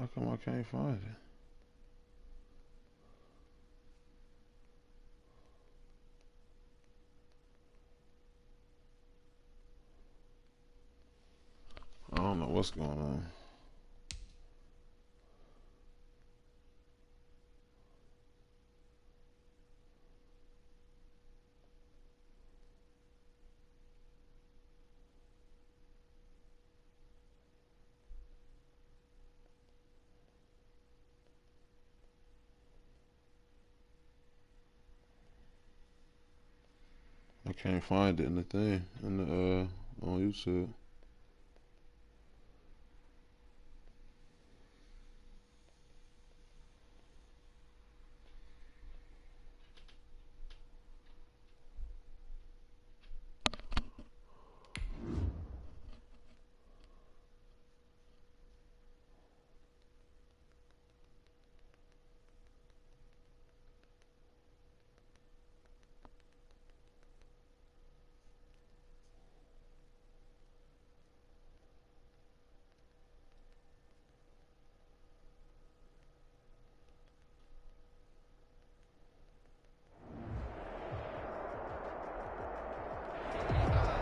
How come I can't find it? I don't know what's going on. I can't find it in the thing, in the on YouTube.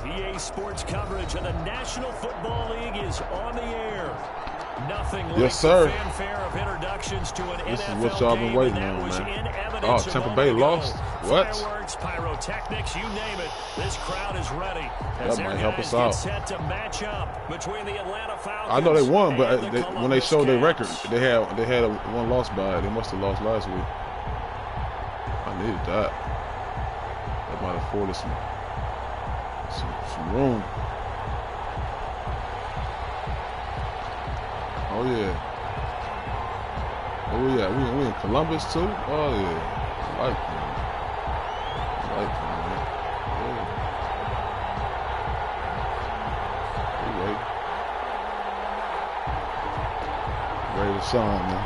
EA Sports coverage of the National Football League is on the air. Nothing like yes, sir. The fanfare of introductions to an this NFL is what y'all been waiting on, man. Oh, Tampa Bay lost? What? Fireworks, pyrotechnics, you name it. This crowd is ready. That might help us out. Set to match up between the Atlanta Falcons. I know they won, but when they showed their record, they had one loss by it. They must have lost last week. I needed that. That might have afforded some room. Oh yeah. Oh yeah. We in Columbus too. Oh yeah. I like that. Man. Yeah. Ready to shine, man.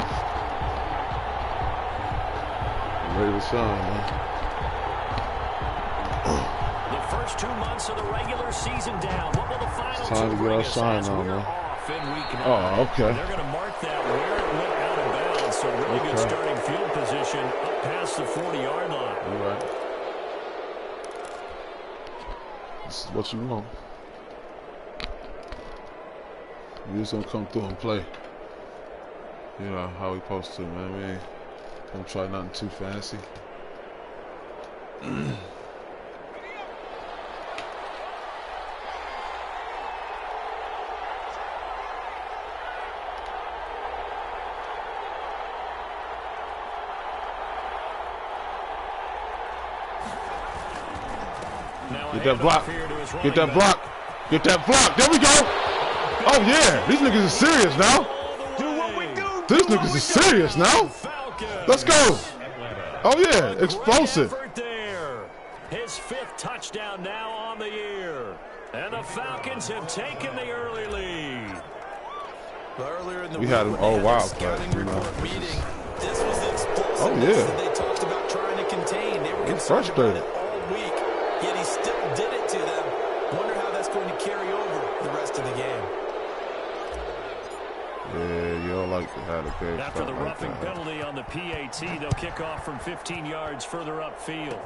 Ready to shine, man. First 2 months of the regular season down. What will the final it's time to get our shine on, man. Oh, okay. They're going to mark that where it went out of bounds. So really good starting field position up past the 40-yard line. All right. This is what you want. We're just going to come through and play. You know how we supposed to, man. We ain't going to try nothing too fancy. Get that block. Get that block. Get that block. There we go. Oh, yeah. These niggas are serious now. These niggas are serious now. Let's go. Oh, yeah. Explosive. His 5th touchdown now on the year. And the Falcons have taken the early lead. We had him all wild, but, you know. Oh, yeah. They talked about trying to contain. They were frustrated all week. Yet he still did it to them. Wonder how that's going to carry over the rest of the game. Yeah, you don't like to have a big after the roughing penalty on the PAT, they'll kick off from 15 yards further upfield.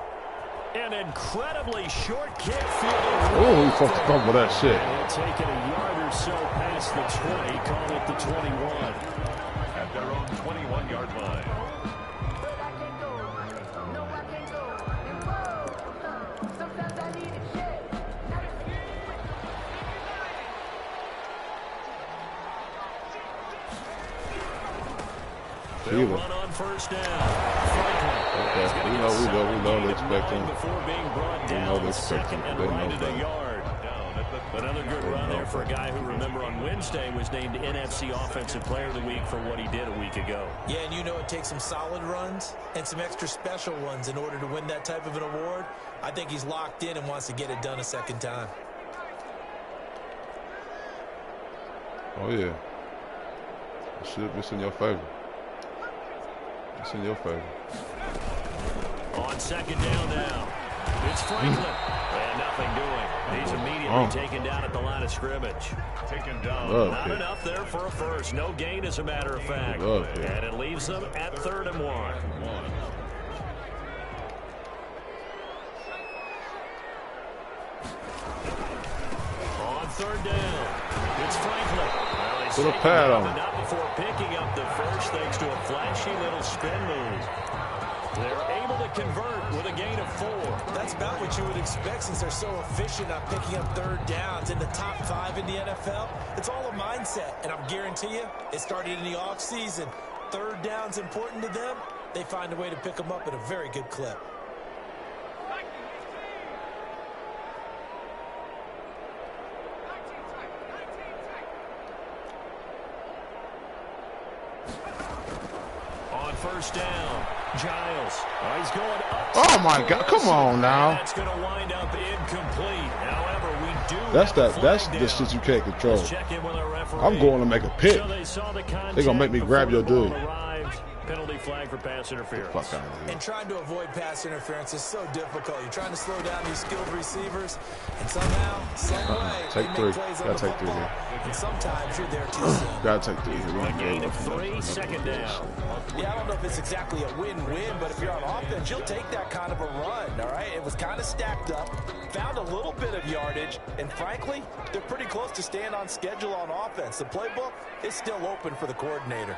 An incredibly short kick field. Oh, he fucked up with that shit. And he'll take it a yard or so past the 20, call it the 21. At their own 21-yard line. They'll run on first down. Okay, we know they expect him. Before being brought down, second and right at a yard. Another good run there for a guy who, remember, on Wednesday was named NFC Offensive Player of the Week for what he did a week ago. Yeah, and you know it takes some solid runs and some extra special ones in order to win that type of an award. I think he's locked in and wants to get it done a second time. Oh, yeah. It's in your favor. It's in your favor. On second down now. It's Franklin. And nothing doing. He's immediately taken down at the line of scrimmage. Taken down. Not enough there for a first. No gain, as a matter of fact. And it leaves them at 3rd and 1. On 3rd down, it's Franklin. Well, put a pad on. Not before picking up the first, thanks to a flashy little spin move. They're able to convert with a gain of 4. That's about what you would expect since they're so efficient on picking up 3rd downs in the top 5 in the NFL. It's all a mindset, and I'm guarantee you, it started in the offseason. 3rd down's important to them. They find a way to pick them up at a very good clip. On 1st down, Giles. Oh, he's going up. Oh my God! Come on now. That's going to wind up incomplete. However, we do. That's the shit you can't control. Let's check in with our referee. I'm going to make a pick. So they saw the They're gonna make me grab your dude. Penalty flag for pass interference. Fuck out of here. And trying to avoid pass interference is so difficult. You're trying to slow down these skilled receivers, and somehow, some way, Take they 3. make plays on Gotta the take 3 football. here. And sometimes you're there too soon. Gotta take 3 here. A gain of 3, 2nd down. Yeah, I don't know if it's exactly a win-win, but if you're on offense, you'll take that kind of a run, all right? It was kind of stacked up, found a little bit of yardage, and frankly, they're pretty close to staying on schedule on offense. The playbook is still open for the coordinator.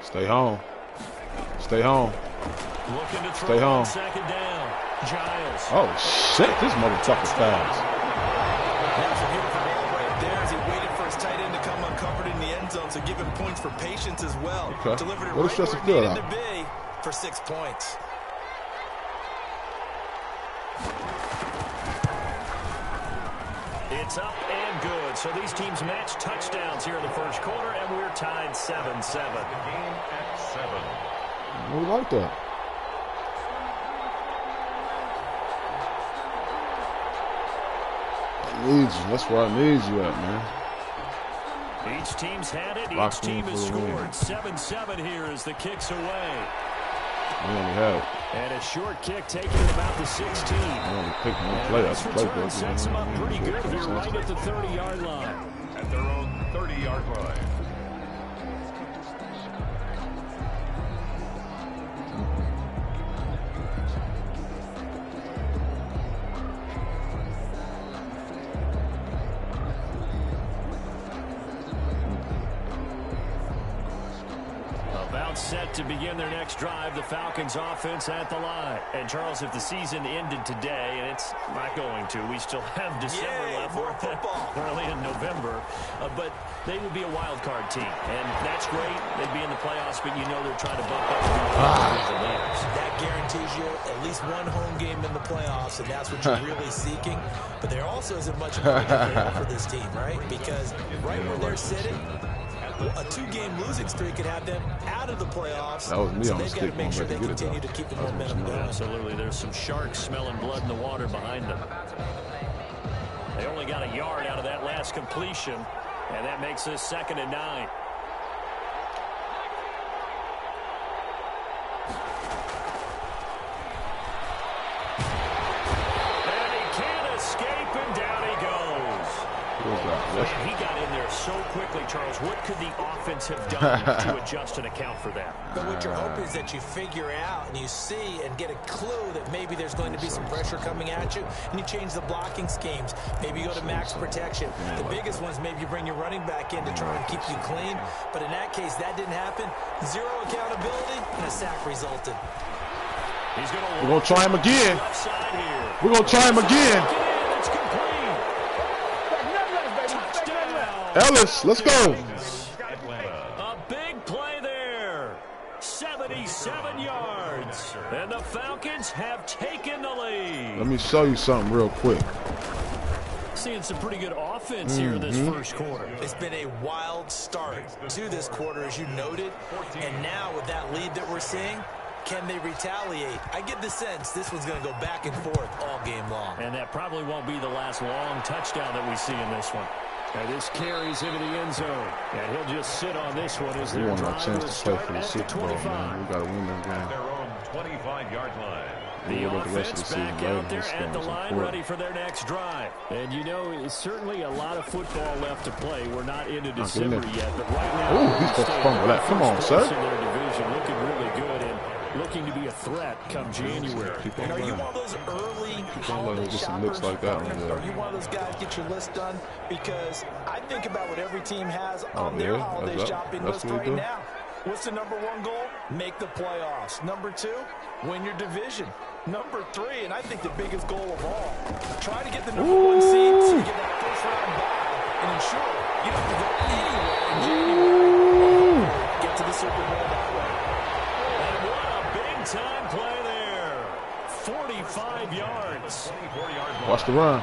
Stay home. Stay home. Looking to throw Stay home. 2nd down. Giles. Oh shit! This motherfucker's fast. That's a beautiful ball right there as he waited for his tight end to come uncovered in the end zone, so give him points for patience as well. Okay. Delivered it What right does where it feel needed like? to be for 6 points. It's up and good. So these teams match touchdowns here in the 1st quarter, and we're tied 7-7. Game at 7. We like that. I need you. That's where I need you at, man. Each team's had it. Lock Each team in has for the win. scored. 7-7 here as the kick's away. We only have. And a short kick taking about the 16. I only pick one play. That's This play. return sets them up pretty good. They're right at the 30-yard line. At their own 30-yard line. About set to begin their next drive, the Falcons offense at the line. And Charles, if the season ended today, and it's not going to, we still have December left. More football. Early in November, but they would be a wild card team, and that's great. They'd be in the playoffs, but you know they're trying to bump up the leaders. That guarantees you at least one home game in the playoffs, and that's what you're really seeking. But there also isn't much available for this team, right? Because right where they're sitting, a 2-game losing streak could have them out of the playoffs. That was me so on the they've got to stick make going sure back they to get it, continue though. to keep the momentum going. Absolutely. There's some sharks smelling blood in the water behind them. They only got a yard out of that last completion, and that makes this 2nd and 9. And he can't escape, and down he goes. And he got in there so quickly, Charles. What could the offense have done to adjust and account for that? But what you're hoping is that you figure out and you see and get a clue that maybe there's going to be some pressure coming at you, and you change the blocking schemes. Maybe you go to max protection. The biggest ones, maybe you bring your running back in to try and keep you clean. But in that case, that didn't happen. 0 accountability, and a sack resulted. We're going to try him again. We're going to try him again. It's complete. Ellis, let's go. A big play there. 77 yards. And the Falcons have taken the lead. Let me show you something real quick. Seeing some pretty good offense here in this 1st quarter. It's been a wild start to this quarter, as you noted. And now with that lead that we're seeing, can they retaliate? I get the sense this one's going to go back and forth all game long. And that probably won't be the last long touchdown that we see in this one. And this carries into the end zone. And he'll just sit on this one as We their want our drive chance will to play start for the at the Super Bowl, 25. man. We got to win this At game. their own 25-yard line. The offense back out there at the line, ready for their next drive. And you know, it's certainly a lot of football left to play. We're not into December yet, but right now, he's supposed to fumble that. Come on, sir. In their division, looking really good and looking to be a threat come January. And are you one of those early holiday shoppers? Like that one, Are you one of those guys get your list done? Because I think about what every team has on their holiday shopping list right now. What's the number one goal? Make the playoffs. Number two, win your division. Number three, and I think the biggest goal of all, try to get the number one seed so you get that first round bye and ensure you don't have to go anywhere in January. Get to the Super Bowl that way. And what a big-time play there. 45 yards. Watch the run.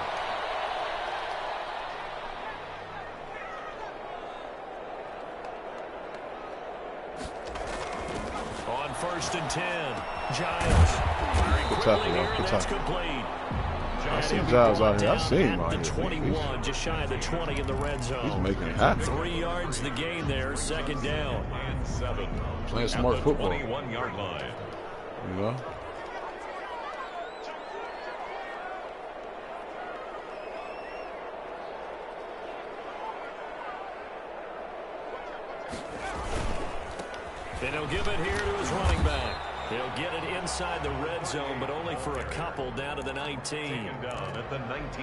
On 1st and 10, Giles. Good tackle, man. Good tackle. I see Giles out here. I see him out here. 21, just shy of the 20 in the red zone. He's making it happen. 3 yards the gain there, 2nd down. And 7. Playing smart football. 21-yard line. You know? And he'll give it here to his running back. He'll get it inside the red zone, but only for a couple down to the 19.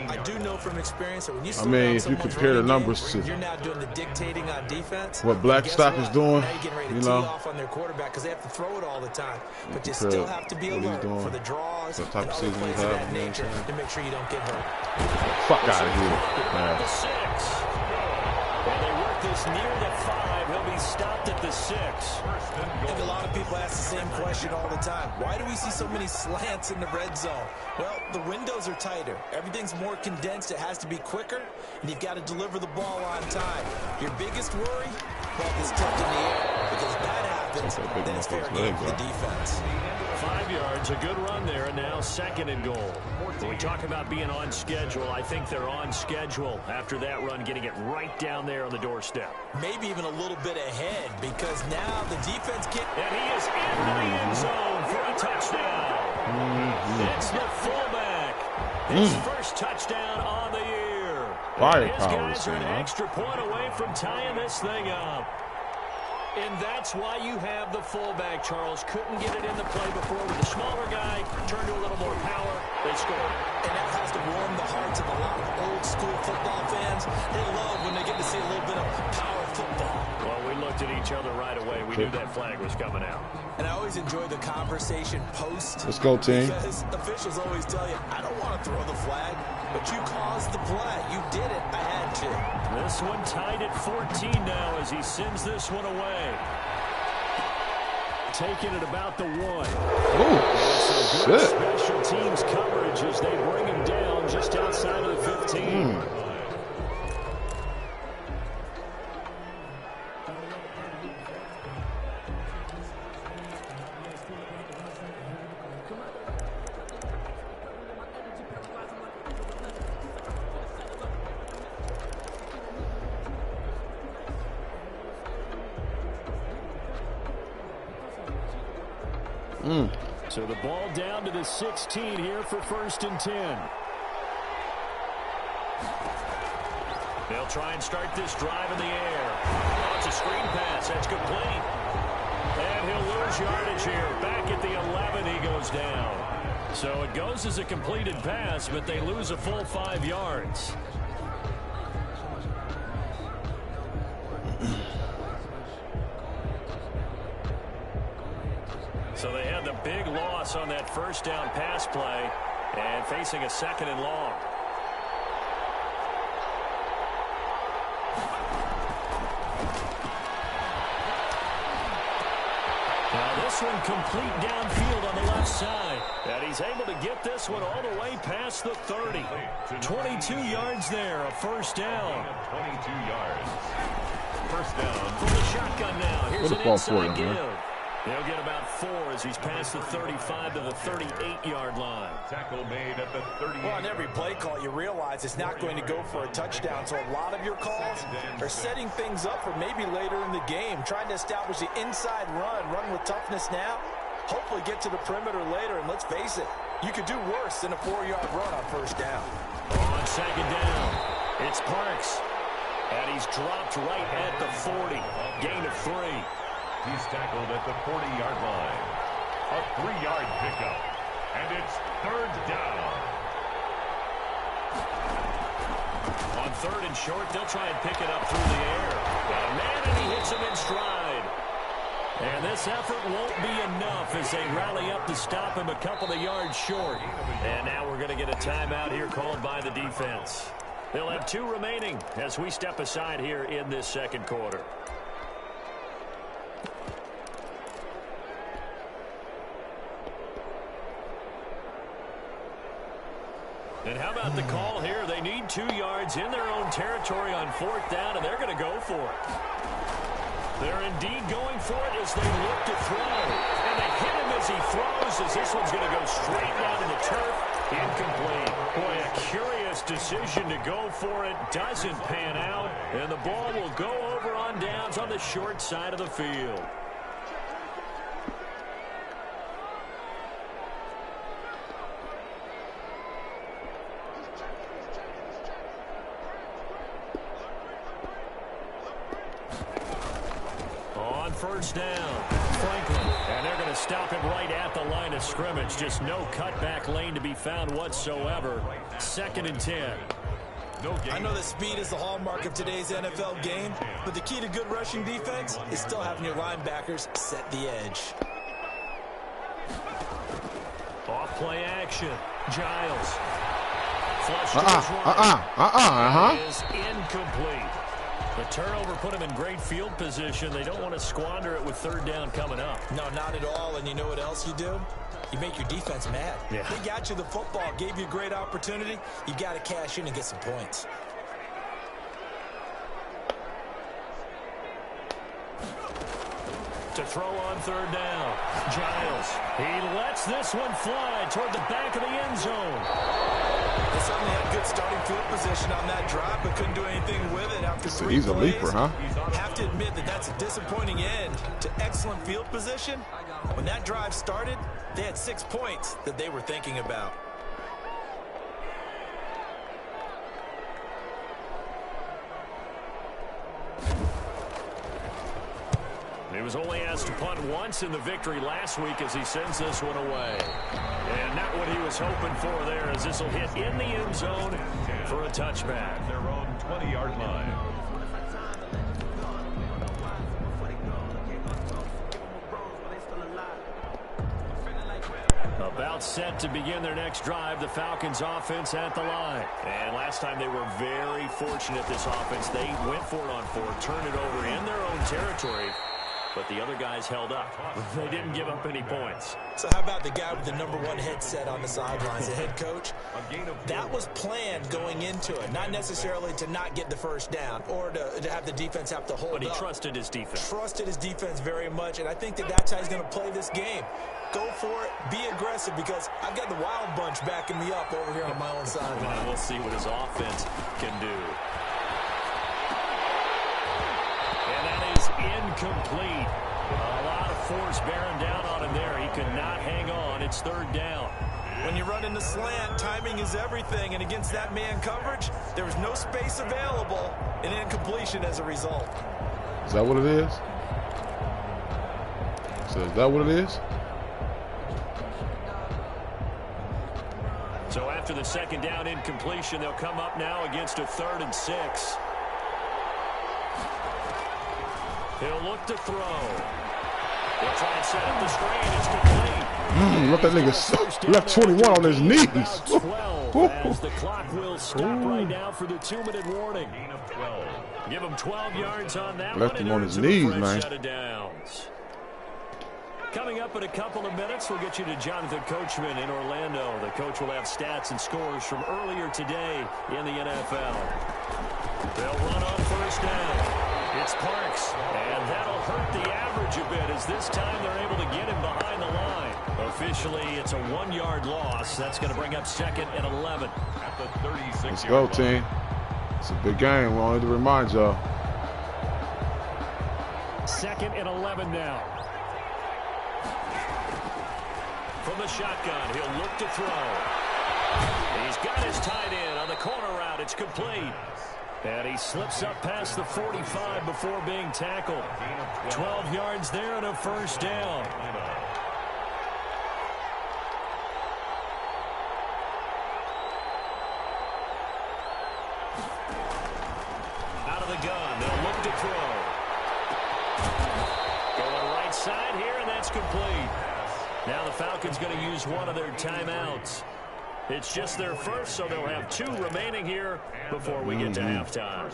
I do know from experience that when you slow if you compare the numbers to you're now doing the dictating on defense. what Blackstock is doing, now you're getting ready to tee off on their quarterback because they have to throw it all the time. But you still have to be alert for the draws and other plays of that nature to make sure you don't get hurt. Fuck out of here. Man. The 6. And they work this near the 5. He'll be stopped at the 6. I think a lot of people ask the same question all the time. Why do we see so many slants in the red zone? Well, the windows are tighter. Everything's more condensed. It has to be quicker, and you've got to deliver the ball on time. Your biggest worry? Ball gets tipped in the air. Because if that happens, then it's fair game for the defense. 5 yards, a good run there, and now 2nd and goal. When we talk about being on schedule, I think they're on schedule after that run, getting it right down there on the doorstep. Maybe even a little bit ahead, because now the defense can't. And he is in the end zone for a touchdown. It's the fullback. His first touchdown on the year. His guys are an extra point away from tying this thing up. And that's why you have the fullback, Charles. Couldn't get it in the play before with the smaller guy. Turned to a little more power. They scored. And that has to warm the hearts of a lot of old-school football fans. They love when they get to see a little bit of power football. Well, we looked at each other right away. We knew that flag was coming out. And I always enjoy the conversation post. Let's go, team. Because officials always tell you, I don't want to throw the flag, but you caused the play. You did it. I had to. This one tied at 14 now as he sends this one away. Taking it about the 1. Oh, good special teams coverage as they bring him down just outside of the 15. So the ball down to the 16 here for 1st and 10. They'll try and start this drive in the air. Oh, it's a screen pass. That's complete. And he'll lose yardage here. Back at the 11, he goes down. So it goes as a completed pass, but they lose a full 5 yards. So they had the big loss on that 1st down pass play and facing a 2nd and long. Now this one complete downfield on the left side. And he's able to get this one all the way past the 30. 22 yards there, a 1st down. 22 yards. 1st down. From the shotgun now. Here's an inside give. He'll get about 4 as he's past the 35 to the 38-yard line. Tackle made at the 38. Well, on every play call, you realize it's not going to go for a touchdown. So a lot of your calls are setting things up for maybe later in the game, trying to establish the inside run with toughness now. Hopefully get to the perimeter later, and let's face it, you could do worse than a 4-yard run on first down. On second down, it's Parks. And he's dropped right at the 40. Gain of 3. He's tackled at the 40-yard line. A 3-yard pickup. And it's third down. On third and short, they'll try and pick it up through the air. Got a man, and he hits him in stride. And this effort won't be enough as they rally up to stop him a couple of yards short. And now we're going to get a timeout here called by the defense. They'll have 2 remaining as we step aside here in this second quarter. And how about the call here? They need 2 yards in their own territory on fourth down, and they're going to go for it. They're indeed going for it as they look to throw. And they hit him as he throws, as this one's going to go straight down to the turf. Incomplete. Boy, a curious decision to go for it. Doesn't pan out. And the ball will go over on downs on the short side of the field. On first down, Franklin. And they're going to stop it right at the line of scrimmage. Just no cutback lane to be found whatsoever. 2nd and 10. I know that speed is the hallmark of today's NFL game, but the key to good rushing defense is still having your linebackers set the edge. Off play action. Giles. Is incomplete. The turnover put them in great field position. They don't want to squander it with third down coming up. No, not at all. And you know what else you do? You make your defense mad. Yeah. They got you the football, gave you a great opportunity. You got to cash in and get some points. To throw on third down. Giles. He lets this one fly toward the back of the end zone. They certainly had good starting field position on that drive, but couldn't do anything with it after 3 He's plays. a leaper, huh? Have to admit that that's a disappointing end to excellent field position. When that drive started, they had 6 points that they were thinking about. He was only asked to punt once in the victory last week as he sends this one away. And not what he was hoping for there, as this will hit in the end zone for a touchback. Their own 20-yard line. About set to begin their next drive, the Falcons offense at the line. And last time they were very fortunate, this offense. They went for it on 4, turned it over in their own territory. But the other guys held up. They didn't give up any points. So how about the guy with the #1 headset on the sidelines, the head coach? That was planned going into it, not necessarily to not get the first down or to have the defense have to hold up. But he trusted his defense. Trusted his defense very much, and I think that that's how he's going to play this game. Go for it, be aggressive, because I've got the wild bunch backing me up over here on my own sideline. We'll see what his offense can do. Incomplete. A lot of force bearing down on him there. He could not hang on. It's third down. When you run in the slant, timing is everything. And against that man coverage, there was no space available, and incompletion as a result. Is that what it is? So is that what it is? So after the second down incompletion, they'll come up now against a 3rd and 6. He'll look to throw. They'll try and set up the screen. It's complete. Look at that nigga left 21 on his knees. 12 as the clock will stop right now for the 2-minute warning. Give him 12 yards on that left one. him on his knees, man. Set of downs. Coming up in a couple of minutes, we'll get you to Jonathan Coachman in Orlando. The coach will have stats and scores from earlier today in the NFL. They'll run on first down. It's Parks, and that'll hurt the average a bit as this time they're able to get him behind the line. Officially, it's a 1-yard loss. That's going to bring up 2nd and 11. At the 36. Let's go, team. It's a big game. We wanted to remind y'all. 2nd and 11 now. From the shotgun, he'll look to throw. He's got his tight end on the corner route. It's complete. And he slips up past the 45 before being tackled. 12 yards there and a first down. Out of the gun, they'll look to throw. Going right side here, and that's complete. Now the Falcons going to use one of their timeouts. It's just their first, so they'll have 2 remaining here before we get to halftime.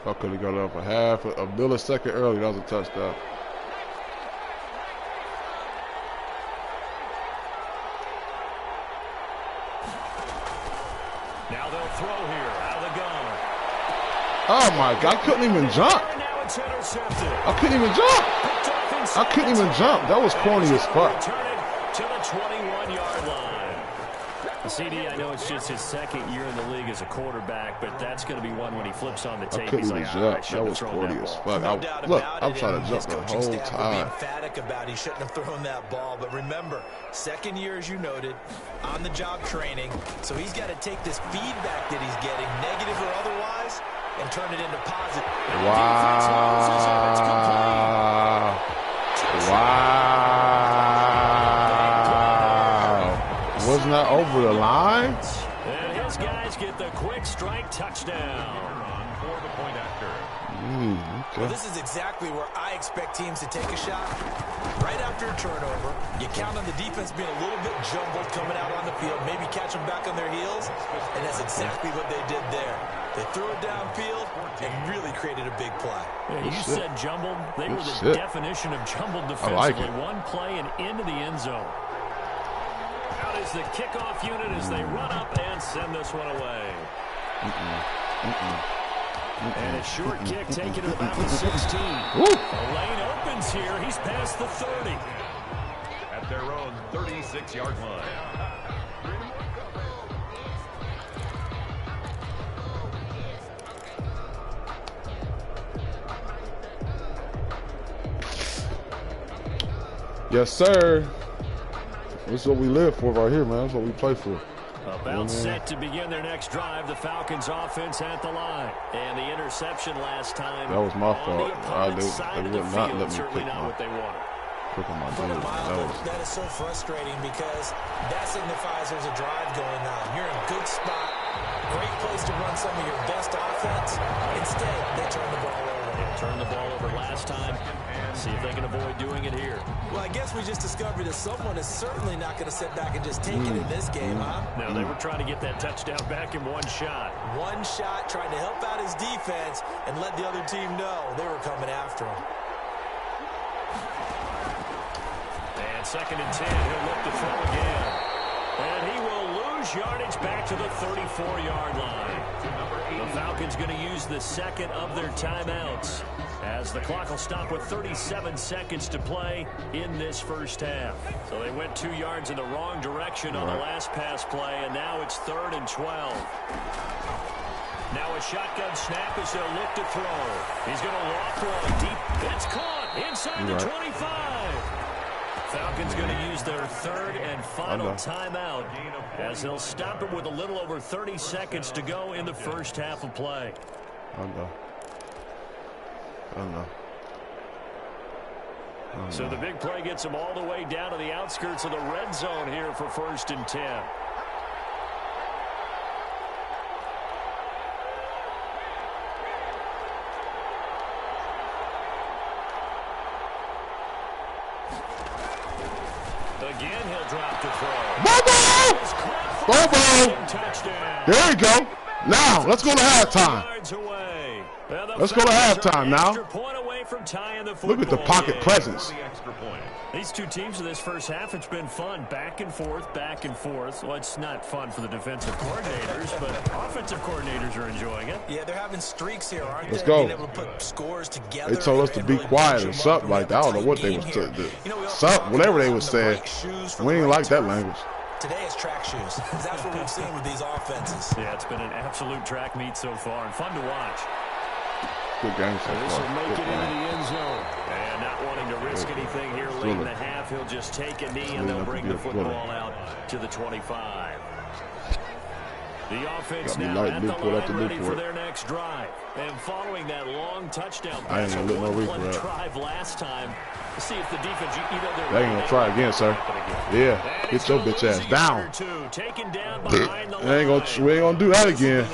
I could have got it up a millisecond early. That was a touchdown. Now they'll throw here out of the gun. Oh my God! I couldn't even jump. Now it's intercepted. I couldn't even jump. I couldn't even jump. That was corny as fuck. Return it to the 21-yard line. CD, I know it's just his second year in the league as a quarterback, but that's going to be one when he flips on the tape. I couldn't even jump. That was corny as fuck. I'm trying to jump the whole time. Emphatic about he shouldn't have thrown that ball, but remember, second year, as you noted, on the job training, so he's got to take this feedback that he's getting, negative or otherwise, and turn it into positive. Wasn't that over the line? And his guys get the quick strike touchdown. For the point after. Okay. Well, this is exactly where I expect teams to take a shot. Right after a turnover, you count on the defense being a little bit jumbled coming out on the field, maybe catch them back on their heels, and that's exactly what they did there. They threw it downfield and really created a big play. Yeah, you said jumbled. They were the definition of jumbled defensively. I like it. One play and into the end zone. Out is the kickoff unit as they run up and send this one away. And a short kick taken at about the 16. Woo. The lane opens here. He's past the 30. At their own 36-yard line. Yes, sir. This is what we live for right here, man. That's what we play for. About set to begin their next drive. The Falcons offense at the line. And the interception last time. That was my fault. They would not let me certainly pick not what they wanted. Click on my dude. That is so frustrating because that signifies there's a drive going on. You're in a good spot. Great place to run some of your best offense. Instead, they turn the ball over. They turned the ball over last time. See if they can avoid doing it here. Well, I guess we just discovered that someone is certainly not going to sit back and just take it in this game, huh? No, they were trying to get that touchdown back in one shot. One shot, trying to help out his defense and let the other team know they were coming after him. And 2nd and 10, he'll look to throw again. And he will lose yardage back to the 34-yard line. The Falcons going to use the second of their timeouts as the clock will stop with 37 seconds to play in this first half. So they went 2 yards in the wrong direction on the last pass play, and now it's 3rd and 12. Now a shotgun snap as they'll look to throw. He's going to walk one deep. It's caught inside the 25. Falcons going to use their 3rd and final timeout as they'll stop it with a little over 30 seconds to go in the first half of play. I know. So the big play gets them all the way down to the outskirts of the red zone here for 1st and 10. Again, he'll drop to throw. Bobo! Touchdown. There you go. Now, let's go to halftime. Let's go to halftime now. Look at the pocket presence. These two teams in this first half, it's been fun. Back and forth, back and forth. Well, it's not fun for the defensive coordinators, but offensive coordinators are enjoying it. Yeah, they're having streaks here, aren't they? Let's go. Being able to put scores together. They told us to be quiet or something like that. I don't know what they was whatever they was saying. We ain't like that language. Today is track shoes. That's what we've seen with these offenses. Yeah, it's been an absolute track meet so far and fun to watch. Good game so far. This will make it into the end zone. And not wanting to risk anything here late in the half. he'll just take a knee and they'll bring the football out to the 25. The offense now at the line ready for their next drive. And following that long touchdown pass, a one-play drive last time, see if the defense, you know, they ain't gonna try again, sir. Yeah, get your bitch ass down. We ain't gonna do that again.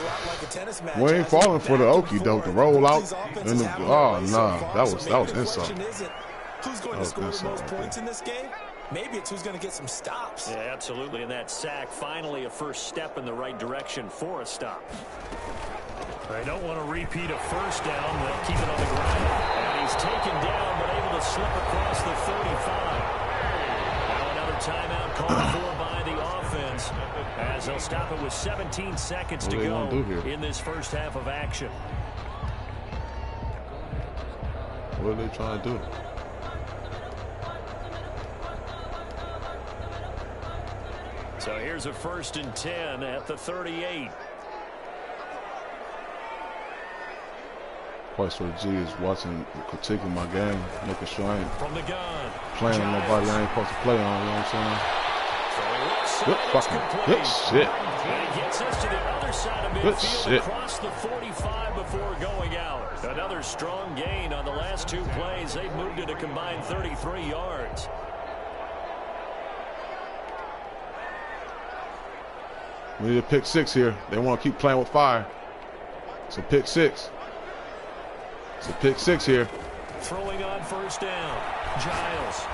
We ain't falling for the okie doke, the roll out. And the, oh no, that was insult. Who's going to score the most points in this game? Maybe it's who's going to get some stops. Yeah, absolutely. And that sack, finally a first step in the right direction for a stop. They don't want to repeat a first down. They'll keep it on the ground. And he's taken down, but able to slip across the 35. Now another timeout called for by the offense, as they'll stop it with 17 seconds to go in this first half of action. What are they trying to do? So here's a 1st and 10 at the 38. Price for the G is watching, critiquing my game, making sure I ain't from the gun playing on nobody I ain't supposed to play on, you know what I'm saying? Good fucking, good shit. And he gets us to the other side of midfield across the 45 before going out. Another strong gain on the last 2 plays. They've moved it a combined 33 yards. We need a pick 6 here. They want to keep playing with fire. It's a pick 6. It's a pick 6 here. Throwing on 1st down. Giles.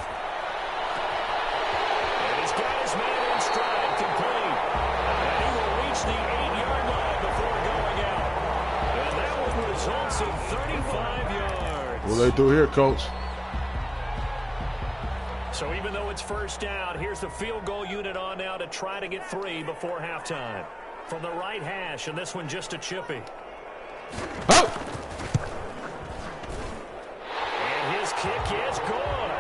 And he's got his man in stride, complete. And he will reach the 8-yard line before going out. And that one results in 35 yards. What do they do here, coach? So even though it's 1st down, here's the field goal unit on now to try to get 3 before halftime. From the right hash, and this one just a chippy. Oh! And his kick is good.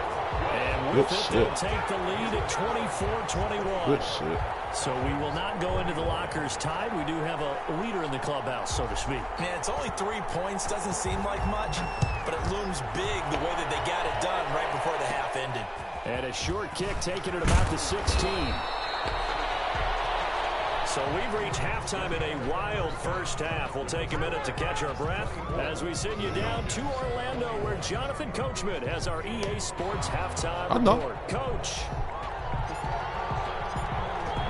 And with it, they'll take the lead at 24-21. Good shit. So we will not go into the lockers tied. We do have a leader in the clubhouse, so to speak. Yeah, it's only 3 points. Doesn't seem like much, but it looms big the way that they got it done right before the half ended. And a short kick taken at about the 16. So we've reached halftime in a wild first half. We'll take a minute to catch our breath as we send you down to Orlando, where Jonathan Coachman has our EA Sports halftime report. Coach,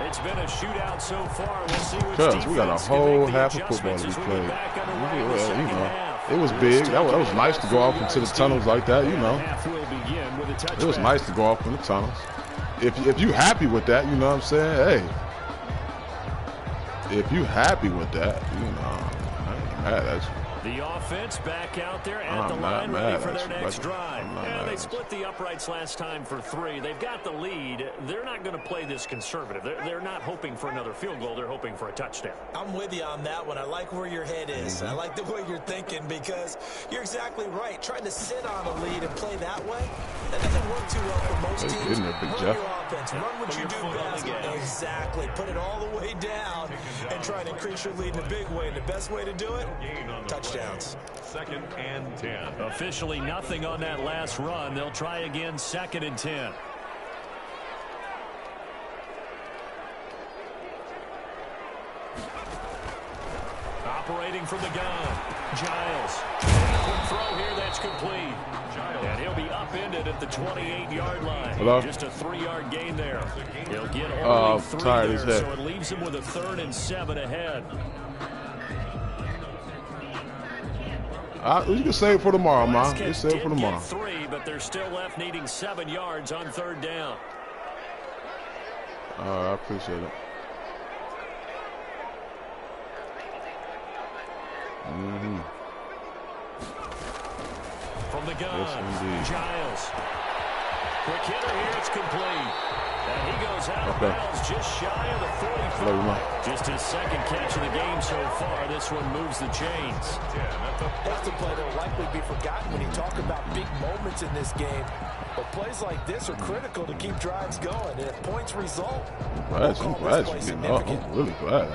it's been a shootout so far. We'll see which defense we got a whole half of football to be played. You know, it was big. That was nice to go off into the tunnels like that. You know, it was nice to go off in the tunnels. If you happy with that, you know what I'm saying? Hey. If you happy with that, you know, I ain't mad at you. The offense back out there at the line ready for their next drive. And they split the uprights last time for 3. They've got the lead. They're not going to play this conservative. They're not hoping for another field goal. They're hoping for a touchdown. I'm with you on that one. I like where your head is. I like the way you're thinking, because you're exactly right. Trying to sit on a lead and play that way, that doesn't work too well for most teams. Run your offense. Run what you do best. Exactly. Put it all the way down and try and increase your lead in a big way. And the best way to do it, touchdown. 2nd and 10. Officially nothing on that last run. They'll try again 2nd and 10. Operating from the gun. Giles. Quick throw here, that's complete. And he'll be upended at the 28-yard line. Hello? Just a 3-yard gain there. He'll get only 3 there, so it leaves him with a 3rd and 7 ahead. You can save it for tomorrow, man. You save it for tomorrow. 3, but they're still left needing 7 yards on 3rd down. I appreciate it. From the gun, yes, Giles. Quick hitter here, it's complete. And he goes out of bounds just shy of the 45. Just his 2nd catch of the game so far. This one moves the chains. That's the play that will likely be forgotten when you talk about big moments in this game. But plays like this are critical to keep drives going. And if points result, I'm glad you're getting off. I'm really glad.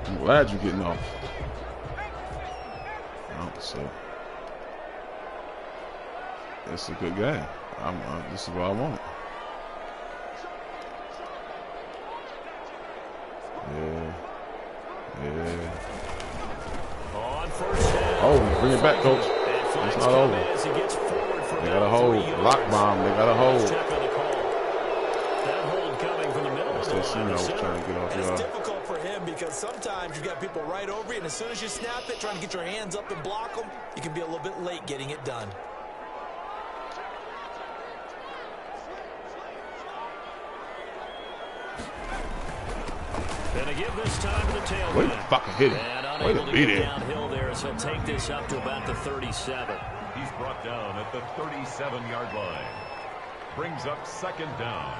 I'm glad you're getting off. So It's a good game. This is what I want. Yeah. Oh, bring it back, coach. It's not over. They got a hold. Lock bomb. They got a hold. That's that scene I was trying to get off. It's difficult for him because sometimes you got people right over you, and as soon as you snap it, trying to get your hands up and block them, you can be a little bit late getting it done. Gonna give this time to the tailback. Way to fucking hit it. Way to beat it. Downhill there, so he'll take this up to about the 37. He's brought down at the 37-yard line. Brings up second down.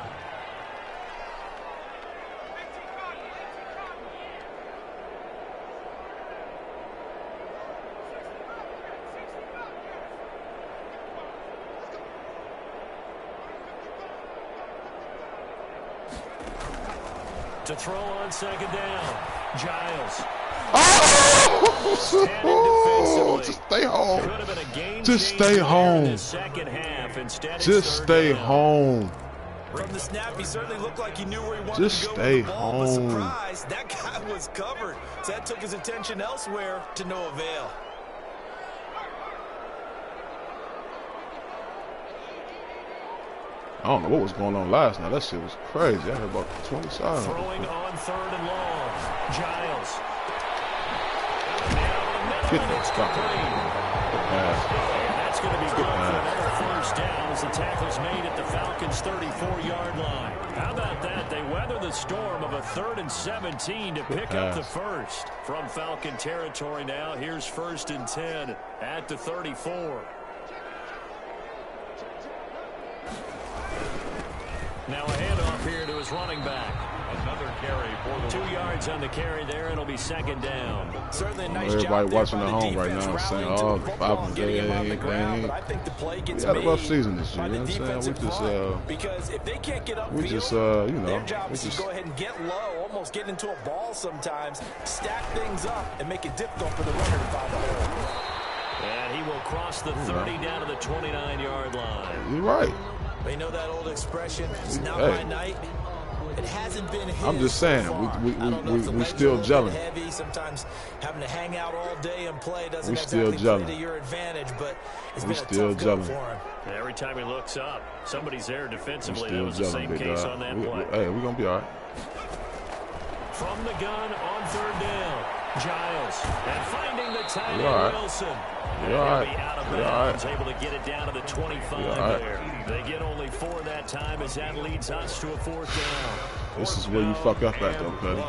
To throw on second down, Giles. Oh! Just stay home. Just stay home. Just stay home. From the snap, he certainly looked like he knew where he wanted Just to go stay with the ball, home. but surprise, that guy was covered. So that took his attention elsewhere to no avail. I don't know what was going on last night. That shit was crazy. I heard about 20 sides. Throwing on third and long. Giles. Get the fuck out. That's going to be good for another first down as the tackle's made at the Falcons' 34-yard line. How about that? They weather the storm of a 3rd and 17 to pick up the first. From Falcon territory now, here's 1st and 10 at the 34. Now a handoff here to his running back. Another carry for the 2 yards on the carry there. It'll be second down. Certainly a nice Everybody job watching there at by the home right defense, now saying, rallying to oh, the the football, Falcons, getting him on the they ground, but I think the play gets had a rough made season this year, by you know the what I'm saying? defensive We just, front, because if they can't get we upfield, just, you know, their job we is just to go ahead and get low, almost get into a ball sometimes, stack things up, and make it difficult for the runner to find a hole. And he will cross the 30 down to the 29-yard line. You're right. They know that old expression, it's not my night. It hasn't been his. I'm just saying, so we still gelling. Heavy. Sometimes having to hang out all day and play doesn't still exactly play gelling. to your advantage, but it's been a still tough go gelling. for him. And every time he looks up, somebody's there defensively. That Still was the same gelling, big case dog. on that play. Hey, we're going to be all right. From the gun on third down, Giles. And finding the tight end, Wilson. You're all He'll be out of bounds, able to get it down to the 25 there. They get only 4 that time as that leads us to a 4th down. This is where you fuck up at, though, Cuddy.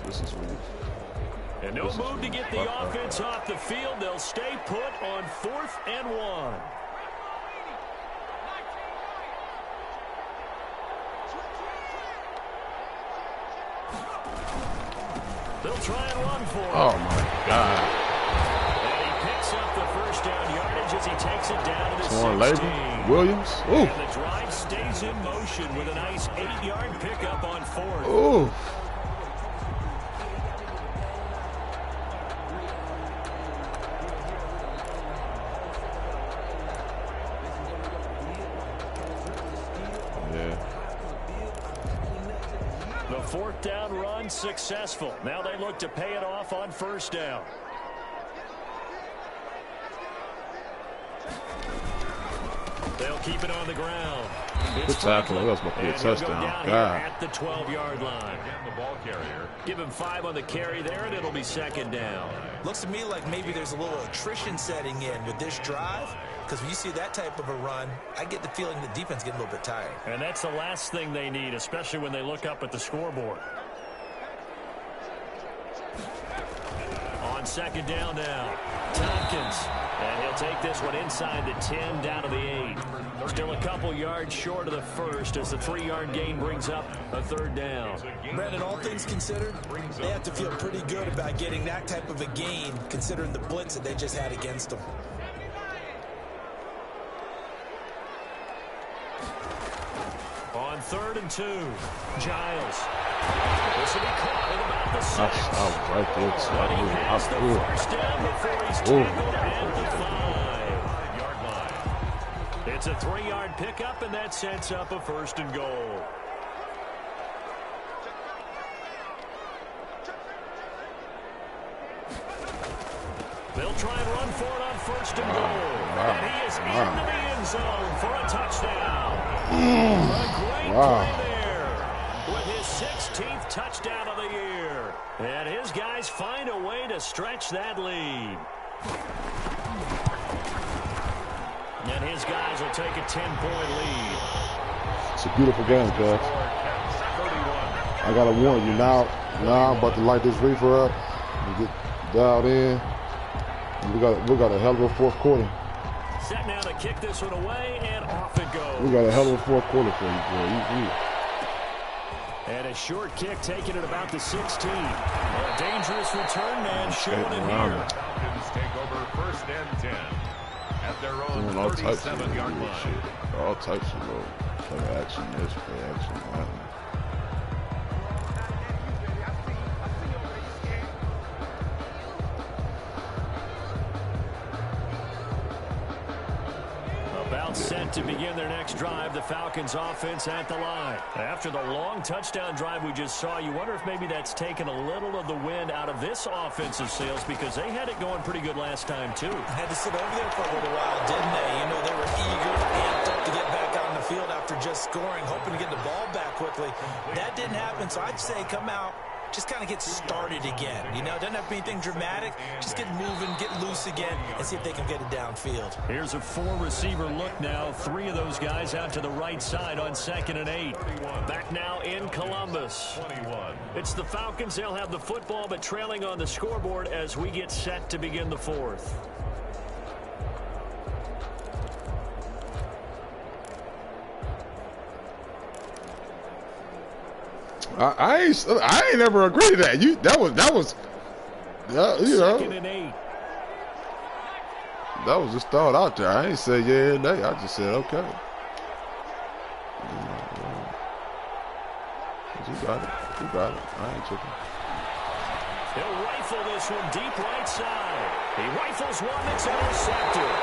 This is where you... And no move to get the offense off the field. They'll stay put on 4th and 1. They'll try and run for it. Oh, my God. And he picks up the first down yardage as he takes it down to the 16. Labor, Williams. Ooh. And the drive stays in motion with a nice 8-yard pickup on 4th. Ooh. The 4th down run successful. Now they look to pay it off on 1st down. They'll keep it on the ground. Good tackle. That was going to be a touchdown. God. At the 12-yard line. the ball carrier. Give him 5 on the carry there, and it'll be second down. Looks to me like maybe there's a little attrition setting in with this drive, because when you see that type of a run, I get the feeling the defense getting a little bit tired. And that's the last thing they need, especially when they look up at the scoreboard. On second down now, Tompkins. And he'll take this one inside the 10 down to the 8. Still a couple yards short of the first as the 3-yard gain brings up a 3rd down. Brandon, all things considered, they have to feel pretty good about getting that type of a gain considering the blitz that they just had against them. On 3rd and 2, Giles. This will be caught at about the 6. I was right there. But he has the first down before he's tackled at the 5. It's a 3-yard pickup, and that sets up a 1st and goal. They'll try and run for it on 1st and goal. And he is into the end zone for a touchdown. A great play there with his 16th touchdown of the year. And his guys find a way to stretch that lead. And his guys will take a 10-point lead. It's a beautiful game, guys. I gotta warn you now. Now I'm about to light this reefer up and get dialed in. And we got a hell of a 4th quarter. Set now to kick this one away, and off it goes. We got a hell of a 4th quarter for you, boy. And a short kick taken at about the 16. A dangerous return man showing it here. Falcons take over 1st and 10 at their own 37-yard line. All types of little play action, this play action, that. Set to begin their next drive, the Falcons offense at the line. After the long touchdown drive we just saw, you wonder if maybe that's taken a little of the wind out of this offensive sails, because they had it going pretty good last time too. Had to sit over there for a little while, didn't they? You know, they were eager, amped up to get back on the field after just scoring, hoping to get the ball back quickly. That didn't happen, so I'd say come out, just kind of get started again. You know, it doesn't have to be anything dramatic. Just get moving, get loose again, and see if they can get it downfield. Here's a 4-receiver look now. 3 of those guys out to the right side on 2nd and 8. Back now in Columbus. It's the Falcons. They'll have the football, but trailing on the scoreboard as we get set to begin the 4th. I ain't never agreed to that. That was you know, 2nd and 8. That was just thought out there. I ain't said yeah and nay. I just said okay. You got it. You got it. I ain't tripping. He'll rifle this one deep right side. He rifles one that's intercepted.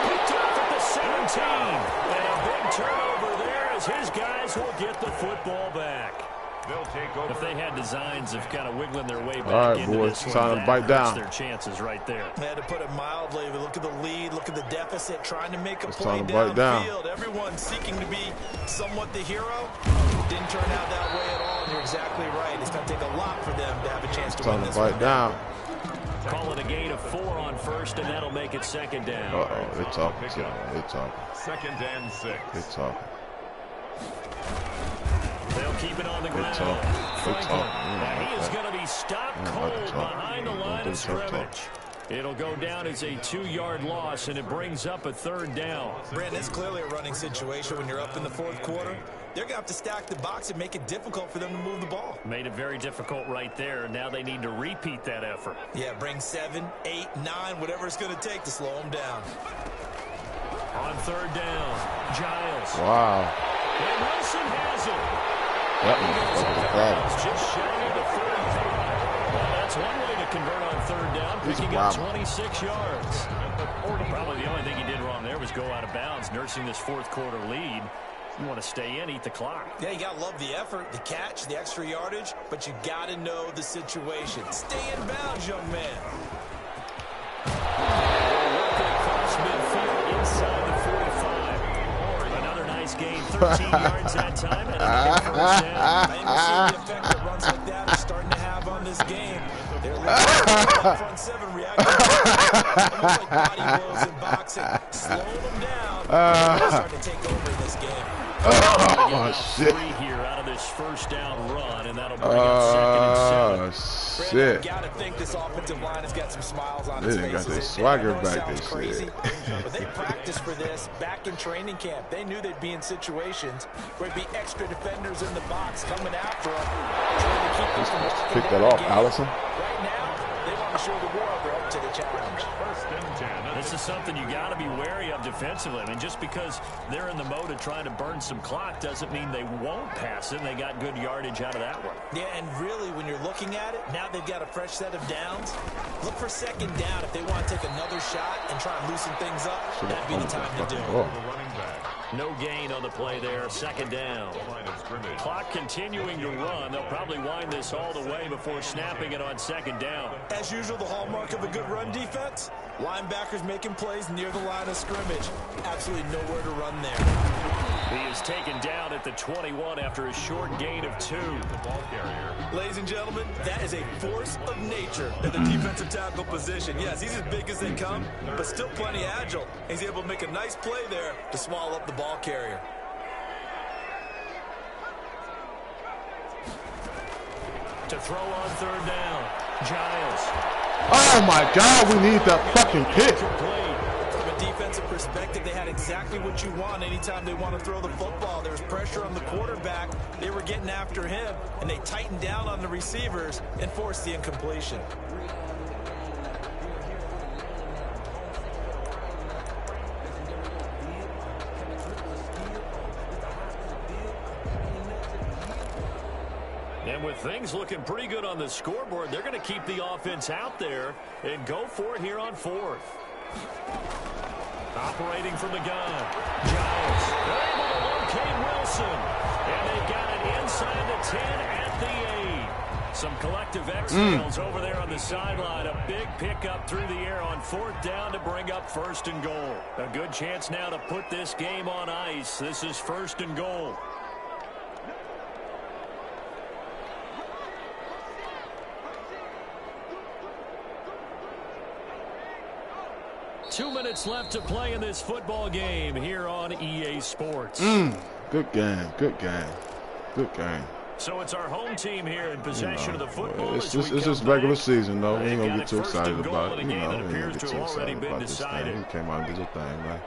Picked off at the 17. And a big turnover there as his guys will get the football back. They'll take over. If they had designs of kind of wiggling their way back into boys, this one, time to bite down. Their chances right there. They had to put it mildly. Look at the lead. Look at the deficit. Trying to make a play downfield. Down. Everyone seeking to be somewhat the hero. Didn't turn out that way at all. And you're exactly right. It's going to take a lot for them to have a chance to win this one. Time to bite down. Call it a gain of 4 on 1st, and that'll make it 2nd down. Uh-oh, they're talking. They're talking. 2nd and 6. They're talking. They'll keep it on the ground. Franklin, he is going to be stopped cold behind the line of scrimmage. It'll go down as a 2-yard loss, and it brings up a 3rd down. Brandon, it's clearly a running situation when you're up in the 4th quarter. They're going to have to stack the box and make it difficult for them to move the ball. Made it very difficult right there. Now they need to repeat that effort. Yeah, bring 7, 8, 9, whatever it's going to take to slow them down. On 3rd down, Giles. Wow. And Wilson has it. That was just shy of the 35. Well, that's one way to convert on 3rd down, picking up 26 yards. Probably the only thing he did wrong there was go out of bounds, nursing this 4th quarter lead. You want to stay in, eat the clock. Yeah, you got to love the effort, the catch, the extra yardage, but you got to know the situation. Stay in bounds, young man. Working across midfield inside the 45. Another nice gain, 13 yards that time, and another 1st down. I think we'll see the effect that runs like that are starting to have on this game. They're looking front 7 reacting. Almost like body blows in boxing. Slow them down. They're starting to take over in this game. Oh, shit. 3 here out of this 1st down run, and that'll bring up 2nd and 7. Brandon, you got to think this offensive line has got some smiles on its faces. They got their swagger back. This crazy, shit. but they practiced for this back in training camp. They knew they'd be in situations where there'd be extra defenders in the box coming after them, trying to keep them from walking. Pick that off, Allison. Right now, they want to show the world they're up to the challenge. 1st and 10. The this is something you got to be wary of defensively. I mean, just because they're in the mode of trying to burn some clock doesn't mean they won't pass it. And they got good yardage out of that one. Yeah, and really, when you're looking at it, now they've got a fresh set of downs. Look for second down if they want to take another shot and try and loosen things up. That'd be the time to do it. No gain on the play there. Second down. Clock continuing to run. They'll probably wind this all the way before snapping it on second down. As usual, the hallmark of a good run defense, linebackers making plays near the line of scrimmage. Absolutely nowhere to run there. He is taken down at the 21 after a short gain of 2. The ball carrier. Ladies and gentlemen, that is a force of nature in the defensive tackle position. Yes, he's as big as they come, but still plenty agile. He's able to make a nice play there to swallow up the ball carrier. To throw on third down, Giles. Oh my God, we need that fucking pick. From a defensive perspective, they had exactly what you want anytime they want to throw the football. There was pressure on the quarterback. They were getting after him, and they tightened down on the receivers and forced the incompletion. And with things looking pretty good on the scoreboard, they're going to keep the offense out there and go for it here on 4th. Operating from the gun, Giles. They're able to locate Wilson. And they've got it inside the 10 at the 8. Some collective exhales over there on the sideline. A big pickup through the air on 4th down to bring up 1st and goal. A good chance now to put this game on ice. This is 1st and goal. Two minutes left to play in this football game here on EA Sports. Good game, good game, good game. So it's our home team here in possession of the football. It's just regular season, though. We ain't gonna get too excited about it. We ain't gonna get too excited about this thing. He came out and did his thing, man.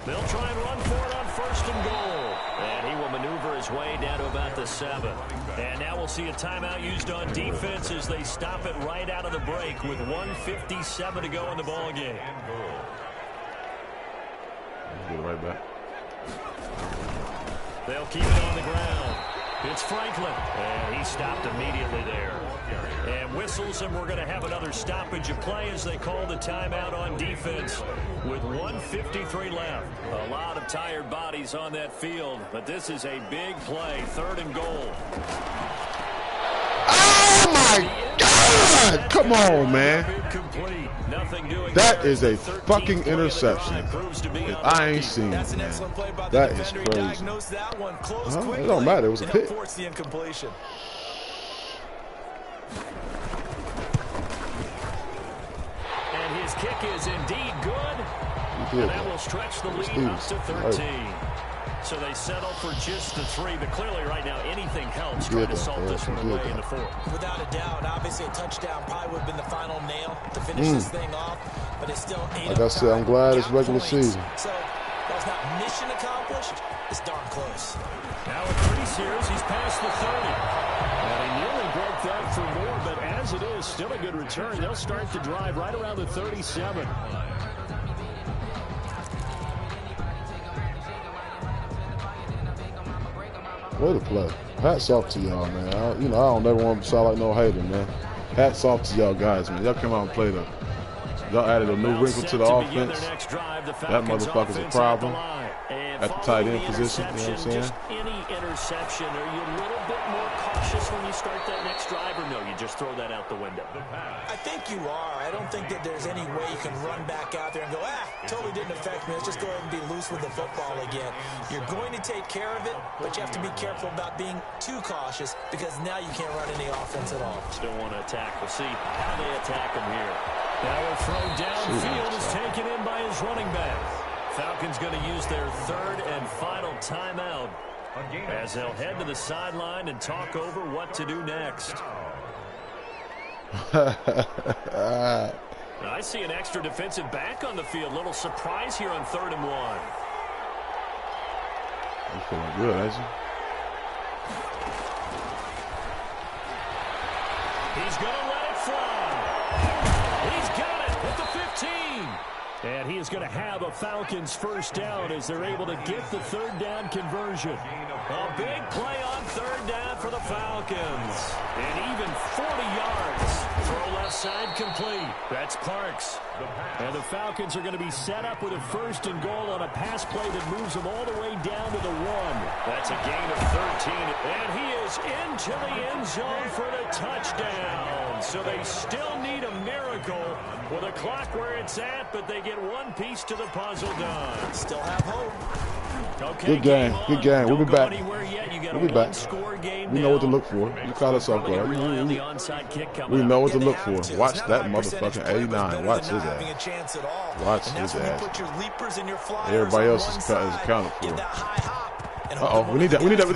They'll try and run for it on 1st and goal. And he will maneuver his way down to about the 7. And now we'll see a timeout used on defense as they stop it right out of the break with 1:57 to go in the ball game. Get it right back. They'll keep it on the ground. It's Franklin. And he stopped immediately there. And whistles, and we're going to have another stoppage of play as they call the timeout on defense with 1:53 left. A lot of tired bodies on that field, but this is a big play. 3rd and goal. Oh my God! Come on, man. That is a fucking interception. I ain't seen it, man. That is crazy. It don't matter. It was a pick. And his kick is indeed good. And that will stretch the lead up to 13. So they settle for just the 3, but clearly right now anything helps trying to salt this one away in the 4th. Without a doubt, obviously a touchdown probably would have been the final nail to finish this thing off, but it's still 8. Like I said, I'm glad it's regular season. So that's not mission accomplished. It's darn close. Now with 3 series, he's past the 30. And he nearly broke that for more, but as it is, still a good return. They'll start the drive right around the 37. What a play. Hats off to y'all, man. I don't ever want to sound like no hater, man. Hats off to y'all guys, man. Y'all come out and play the. Y'all added a new wrinkle to the offense. That motherfucker's a problem at the tight end position, you know what I'm saying? Just any interception, are you a little bit more cautious when you start that next drive, or no, you just throw that out the window? I think you are. I don't think that there's any way you can run back out there and go, totally didn't affect me. Let's just go ahead and be loose with the football again. You're going to take care of it, but you have to be careful about being too cautious because now you can't run any offense at all. Still want to attack. We'll see how they attack him here. Now a throw downfield is taken in by his running back. Falcons going to use their 3rd and final timeout as they'll head to the sideline and talk over what to do next. I see an extra defensive back on the field. Little surprise here on 3rd and 1. You feeling good, ain't you? He's going to let it fly. And he is going to have a Falcons first down as they're able to get the third down conversion. A big play on third down for the Falcons. And even 40 yards. Throw left side complete. That's Parks. And the Falcons are going to be set up with a first and goal on a pass play that moves them all the way down to the 1. That's a gain of 13. And he is into the end zone for the touchdown. So they still need a miracle with a clock where it's at, but they get one piece to the puzzle done. Still have hope. Okay, good game. Good game. We'll be back. We'll be back. We know what to look for. You caught us off guard. We know what to look for. Watch that motherfucking 89. Watch his ass. Watch his ass. Everybody else is accounted for. Uh-oh. We need that. We need that.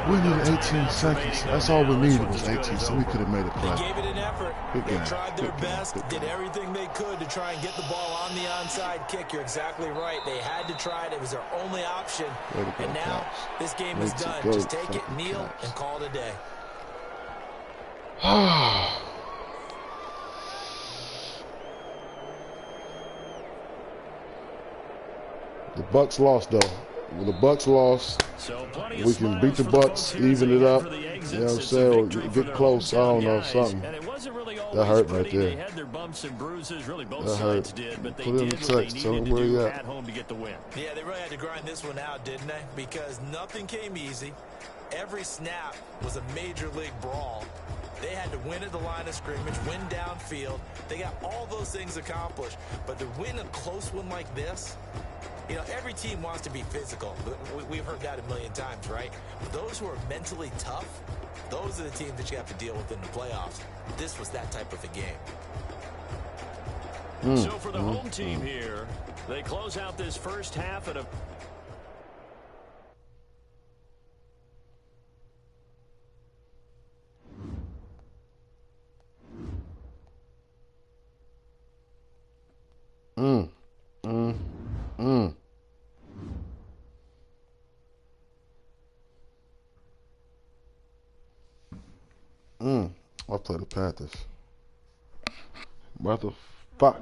We needed 18 seconds. That's all we needed was 18, so we could have made a play. They gave it an effort. Good game. They tried their best, did everything they could to try and get the ball on the onside kick. You're exactly right. They had to try it. It was their only option. And now this game is done. Just take it, kneel, and call it a day. The Bucks lost, though. When the Bucks lost, we can beat the Bucks, even it up. You know what I'm saying? Or get close. I don't know, something. That hurt right there. That hurt. Put in the text. Tell them where you at. Yeah, they really had to grind this one out, didn't they? Because nothing came easy. Every snap was a major league brawl. They had to win at the line of scrimmage, win downfield. They got all those things accomplished. But to win a close one like this, you know, every team wants to be physical. We've heard that a million times, right? But those who are mentally tough, those are the teams that you have to deal with in the playoffs. This was that type of a game. So for the home team here, they close out this first half at a... I play the Panthers. Motherfuck.